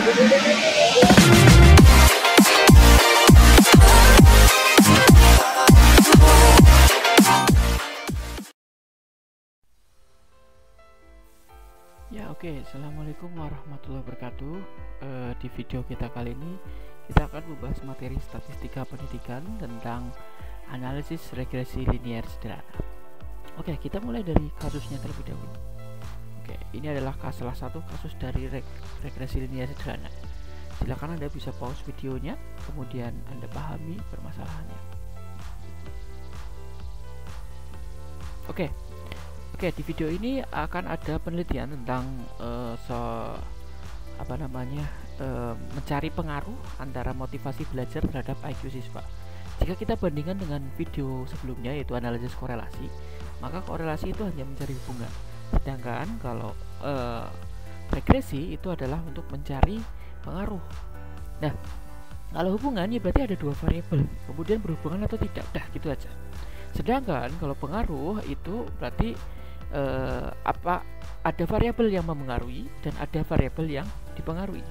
Ya oke, Assalamualaikum warahmatullahi wabarakatuh. Di video kita kali ini kita akan membahas materi statistika pendidikan tentang analisis regresi linear sederhana. Oke, kita mulai dari kasusnya terlebih dahulu. Oke, ini adalah salah satu kasus dari regresi linear sederhana. Silakan Anda bisa pause videonya, kemudian Anda pahami permasalahannya. Oke, di video ini akan ada penelitian tentang mencari pengaruh antara motivasi belajar terhadap IQ siswa. Jika kita bandingkan dengan video sebelumnya yaitu analisis korelasi, maka korelasi itu hanya mencari hubungan. Sedangkan kalau regresi itu adalah untuk mencari pengaruh. Nah, kalau hubungan ya berarti ada dua variabel, kemudian berhubungan atau tidak, udah gitu aja. Sedangkan kalau pengaruh itu berarti ada variabel yang mempengaruhi dan ada variabel yang dipengaruhi.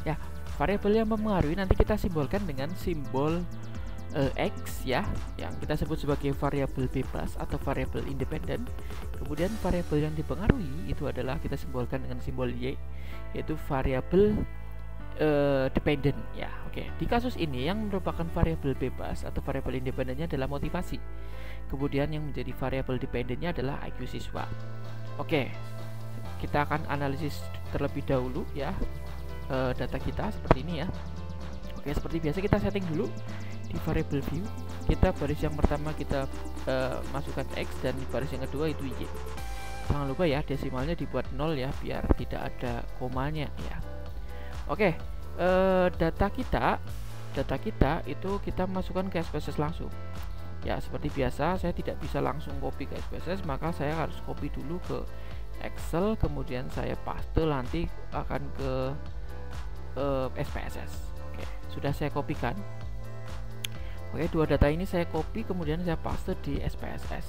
Ya, variabel yang mempengaruhi nanti kita simbolkan dengan simbol X ya, yang kita sebut sebagai variabel bebas atau variabel independen. Kemudian variabel yang dipengaruhi itu adalah kita simbolkan dengan simbol Y, yaitu variabel dependen ya. Oke, di kasus ini yang merupakan variabel bebas atau variabel independennya adalah motivasi. Kemudian yang menjadi variabel dependennya adalah IQ siswa. Oke, kita akan analisis terlebih dahulu ya data kita seperti ini ya. Oke, seperti biasa kita setting dulu di variable view. Kita baris yang pertama kita masukkan X dan di baris yang kedua itu Y. Jangan lupa ya desimalnya dibuat 0 ya biar tidak ada komanya ya. Oke, data kita itu kita masukkan ke SPSS langsung. Ya, seperti biasa saya tidak bisa langsung copy ke SPSS, maka saya harus copy dulu ke Excel, kemudian saya paste nanti akan ke SPSS. Oke, sudah saya kopikan. Oke, dua data ini saya copy kemudian saya paste di SPSS.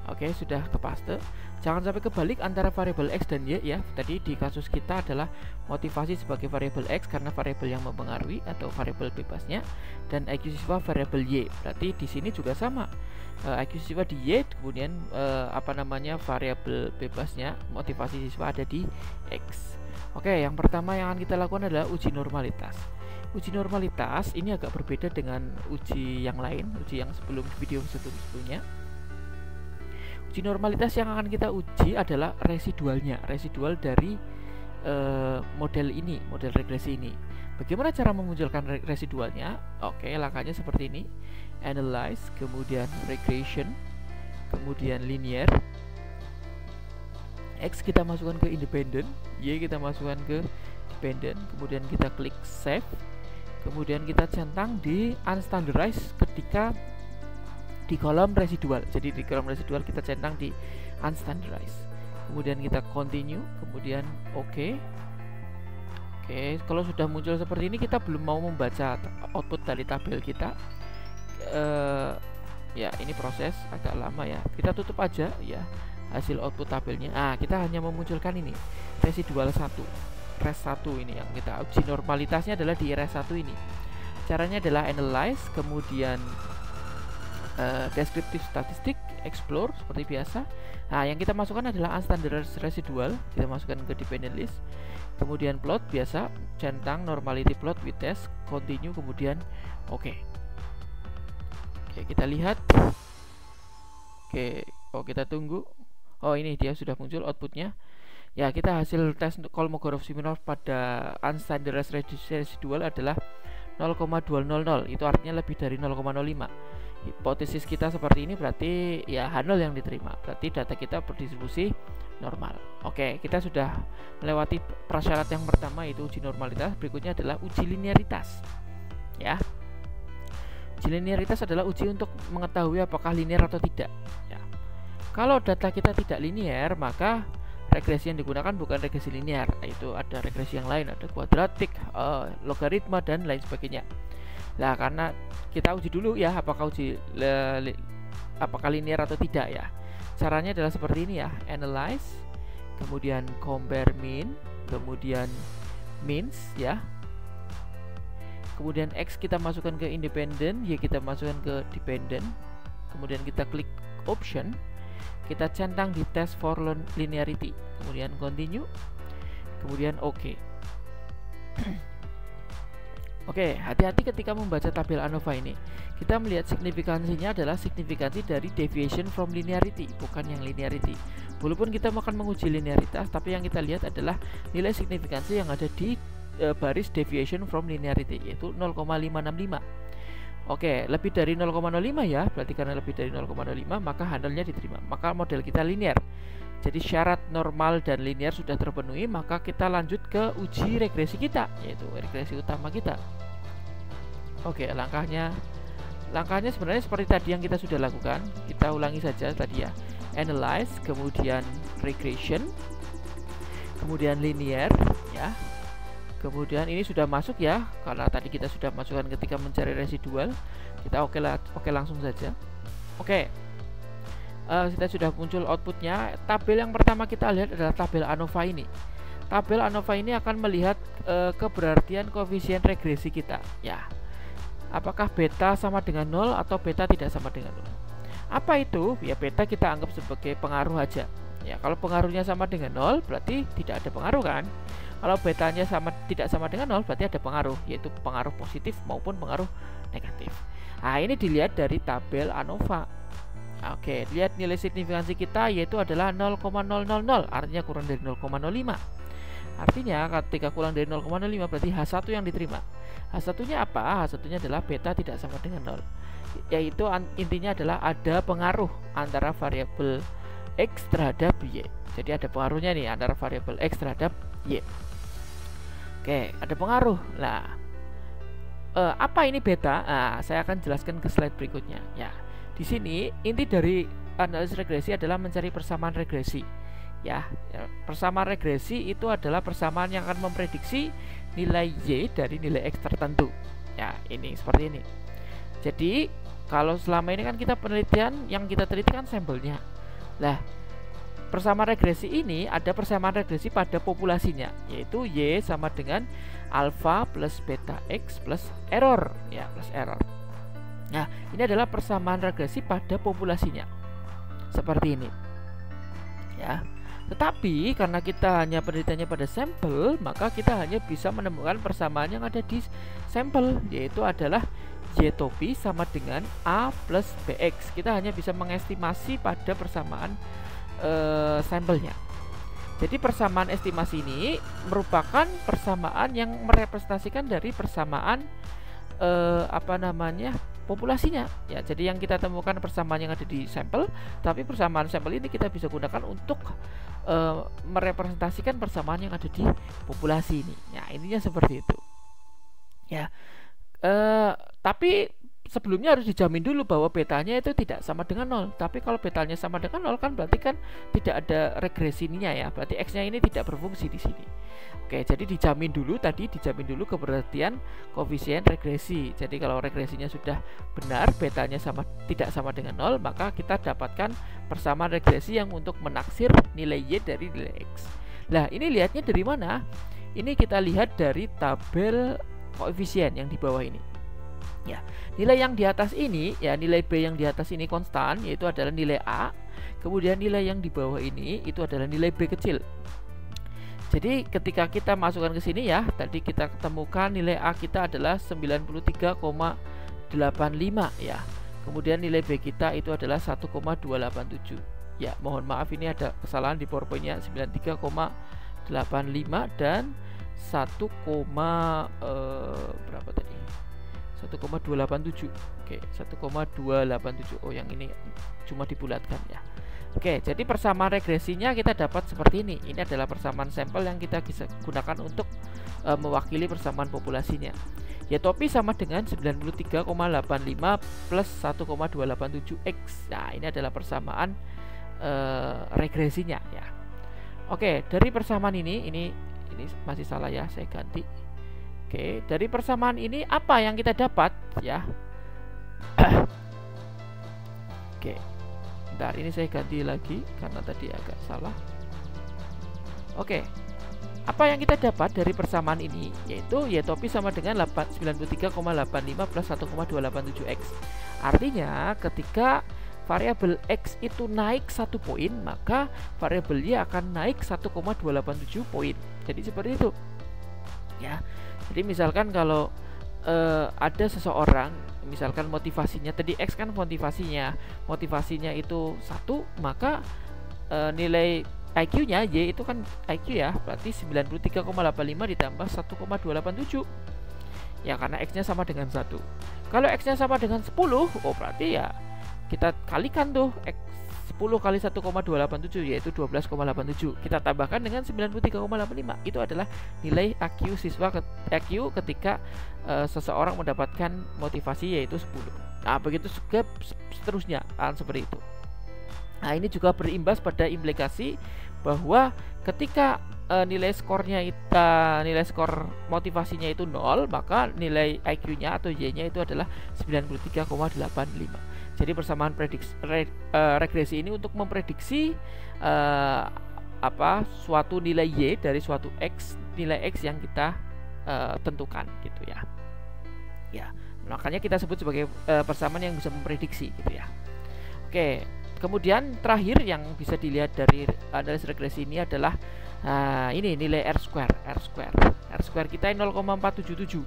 Oke, sudah kepaste. Jangan sampai kebalik antara variabel X dan Y ya. Tadi di kasus kita adalah motivasi sebagai variabel X karena variabel yang mempengaruhi atau variabel bebasnya, dan IQ siswa variabel Y. Berarti di sini juga sama. IQ siswa di Y, kemudian variabel bebasnya motivasi siswa ada di X. Oke, yang pertama yang akan kita lakukan adalah uji normalitas. Uji normalitas ini agak berbeda dengan uji yang lain, uji yang video sebelumnya. Uji normalitas yang akan kita uji adalah residualnya, residual dari model regresi ini. Bagaimana cara memunculkan residualnya? Oke, langkahnya seperti ini: analyze, kemudian regression, kemudian linear. X kita masukkan ke independent, Y kita masukkan ke dependent, kemudian kita klik save, kemudian kita centang di unstandarized ketika di kolom residual. Jadi di kolom residual kita centang di unstandarized, kemudian kita continue, kemudian oke, kalau sudah muncul seperti ini kita belum mau membaca output dari tabel kita. Ya, ini proses agak lama ya, kita tutup aja ya hasil output tabelnya. Kita hanya memunculkan ini residual 1, res 1 ini yang kita uji. Normalitasnya adalah di res 1 ini. Caranya adalah analyze, kemudian descriptive statistic, explore seperti biasa. Yang kita masukkan adalah unstandardized residual, kita masukkan ke dependent list, kemudian plot biasa, centang normality plot with test, continue, kemudian oke, kita lihat. Kita tunggu. Ini dia sudah muncul outputnya. Ya, kita hasil tes Kolmogorov-Smirnov pada unstandardized residual adalah 0,200. Itu artinya lebih dari 0,05. Hipotesis kita seperti ini, berarti ya H0 yang diterima, berarti data kita berdistribusi normal. Oke, kita sudah melewati prasyarat yang pertama yaitu uji normalitas. Berikutnya adalah uji linearitas ya. Uji linearitas adalah uji untuk mengetahui apakah linear atau tidak ya. Kalau data kita tidak linear, maka regresi yang digunakan bukan regresi linear, yaitu ada regresi yang lain, ada kuadratik, logaritma dan lain sebagainya. Nah, karena kita uji dulu ya apakah linear atau tidak ya. Caranya adalah seperti ini ya: analyze, kemudian compare min, kemudian means ya. Kemudian X kita masukkan ke independent, Y kita masukkan ke dependent. Kemudian kita klik option, kita centang di test for linearity, kemudian continue, kemudian OK. Oke, hati-hati ketika membaca tabel ANOVA ini. Kita melihat signifikansinya adalah signifikansi dari deviation from linearity, bukan yang linearity. Walaupun kita akan menguji linearitas, tapi yang kita lihat adalah nilai signifikansi yang ada di baris deviation from linearity, yaitu 0,565. Oke, lebih dari 0,05 ya, berarti karena lebih dari 0,05 maka handle-nya diterima. Maka model kita linear. Jadi syarat normal dan linear sudah terpenuhi, maka kita lanjut ke uji regresi kita, yaitu regresi utama kita. Oke, langkahnya sebenarnya seperti tadi yang kita sudah lakukan. Kita ulangi saja tadi ya. Analyze, kemudian regression, kemudian linear ya. Kemudian ini sudah masuk ya, karena tadi kita sudah masukkan ketika mencari residual. Kita oke langsung saja. Oke, kita sudah muncul outputnya. Tabel yang pertama kita lihat adalah tabel ANOVA ini. Tabel ANOVA ini akan melihat keberartian koefisien regresi kita ya. Apakah beta sama dengan 0 atau beta tidak sama dengan 0. Apa itu? Ya beta kita anggap sebagai pengaruh aja. Ya, kalau pengaruhnya sama dengan 0 berarti tidak ada pengaruh kan? Kalau betanya tidak sama dengan 0 berarti ada pengaruh, yaitu pengaruh positif maupun pengaruh negatif. Nah, ini dilihat dari tabel ANOVA. Oke, lihat nilai signifikansi kita yaitu adalah 0,000, artinya kurang dari 0,05. Artinya ketika kurang dari 0,05 berarti H1 yang diterima. H1-nya apa? H1-nya adalah beta tidak sama dengan 0. Yaitu intinya adalah ada pengaruh antara variabel X terhadap Y. Jadi ada pengaruhnya nih antara variabel X terhadap Y. Oke, ada pengaruh. Nah, apa ini beta? Nah, saya akan jelaskan ke slide berikutnya. Ya, di sini inti dari analisis regresi adalah mencari persamaan regresi. Ya, persamaan regresi itu adalah persamaan yang akan memprediksi nilai Y dari nilai X tertentu. Ya, ini seperti ini. Jadi, kalau selama ini kan kita penelitian, yang kita teliti kan sampelnya. Lah, persamaan regresi ini ada persamaan regresi pada populasinya, yaitu Y sama dengan alpha plus beta X plus error ya, plus error. Nah, ini adalah persamaan regresi pada populasinya. Seperti ini. Ya. Tetapi karena kita hanya penelitiannya pada sampel, maka kita hanya bisa menemukan persamaan yang ada di sampel, yaitu adalah Y topi sama dengan A plus BX. Kita hanya bisa mengestimasi pada persamaan sampelnya. Jadi persamaan estimasi ini merupakan persamaan yang merepresentasikan dari persamaan populasinya ya. Jadi yang kita temukan persamaan yang ada di sampel, tapi persamaan sampel ini kita bisa gunakan untuk merepresentasikan persamaan yang ada di populasi ini. Ya, intinya seperti itu. Ya. Tapi sebelumnya harus dijamin dulu bahwa betanya itu tidak sama dengan 0. Tapi kalau betanya sama dengan 0 kan berarti kan tidak ada regresinya ya. Berarti X-nya ini tidak berfungsi di sini. Oke, jadi dijamin dulu keberartian koefisien regresi. Jadi kalau regresinya sudah benar, betanya tidak sama dengan 0, maka kita dapatkan persamaan regresi yang untuk menaksir nilai Y dari nilai X. Nah, ini lihatnya dari mana? Ini kita lihat dari tabel koefisien yang di bawah ini. Ya, nilai yang di atas ini ya, nilai B yang di atas ini konstan, yaitu adalah nilai A. Kemudian nilai yang di bawah ini itu adalah nilai B kecil. Jadi ketika kita masukkan ke sini ya, tadi kita ketemukan nilai A kita adalah 93,85 ya. Kemudian nilai B kita itu adalah 1,287. Ya, mohon maaf ini ada kesalahan di PowerPoint-nya, 93,85 dan 1, berapa tadi? 1,287. Oke, 1,287. Oh, yang ini cuma dibulatkan ya. Oke, jadi persamaan regresinya kita dapat seperti ini. Ini adalah persamaan sampel yang kita bisa gunakan untuk mewakili persamaan populasinya. Y topi sama dengan 93,85 plus 1,287 X. Nah, ini adalah persamaan regresinya ya. Oke, dari persamaan ini masih salah ya, saya ganti. Oke, dari persamaan ini apa yang kita dapat ya? Oke, bentar, ini saya ganti lagi karena tadi agak salah. Oke, apa yang kita dapat dari persamaan ini? Yaitu y topi sama dengan 93,85 plus 1,287x. Artinya ketika variabel x itu naik 1 poin, maka variabel y akan naik 1,287 poin. Jadi seperti itu. Ya. Jadi misalkan kalau ada seseorang, misalkan motivasinya tadi x kan motivasinya itu 1, maka nilai IQ-nya y itu kan IQ ya, berarti 93,85 ditambah 1,287. Ya karena x-nya sama dengan 1. Kalau x-nya sama dengan 10, oh berarti ya kita kalikan tuh x 10 kali 1,287 yaitu 12,87. Kita tambahkan dengan 93,85. Itu adalah nilai IQ IQ ketika seseorang mendapatkan motivasi yaitu 10. Nah, begitu juga seterusnya seperti itu. Nah, ini juga berimbas pada implikasi bahwa ketika nilai skor motivasinya itu 0, maka nilai IQ-nya atau Y-nya itu adalah 93,85. Jadi persamaan regresi ini untuk memprediksi suatu nilai Y dari suatu nilai X yang kita tentukan gitu ya. Ya, makanya kita sebut sebagai persamaan yang bisa memprediksi gitu ya. Oke, kemudian terakhir yang bisa dilihat dari analisis regresi ini adalah ini nilai R square kita 0,477.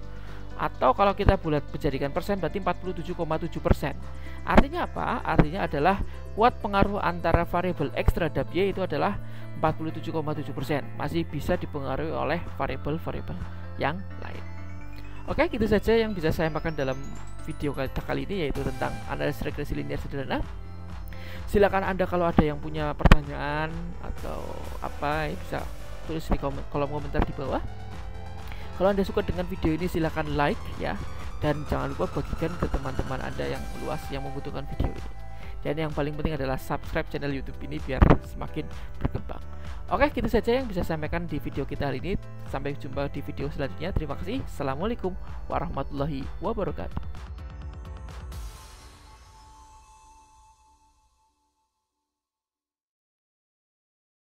Atau kalau kita bulat menjadikan persen berarti 47,7%. Artinya apa? Artinya adalah kuat pengaruh antara variabel X terhadap Y itu adalah 47,7%. Masih bisa dipengaruhi oleh variabel-variabel yang lain. Oke, gitu saja yang bisa saya sampaikan dalam video kita kali ini, yaitu tentang analisis regresi linear sederhana. Silakan Anda kalau ada yang punya pertanyaan atau apa, bisa tulis di kolom komentar di bawah. Kalau Anda suka dengan video ini silahkan like ya, dan jangan lupa bagikan ke teman-teman Anda yang luas yang membutuhkan video ini. Dan yang paling penting adalah subscribe channel YouTube ini biar semakin berkembang. Oke, gitu saja yang bisa saya sampaikan di video kita hari ini. Sampai jumpa di video selanjutnya. Terima kasih. Assalamualaikum warahmatullahi wabarakatuh.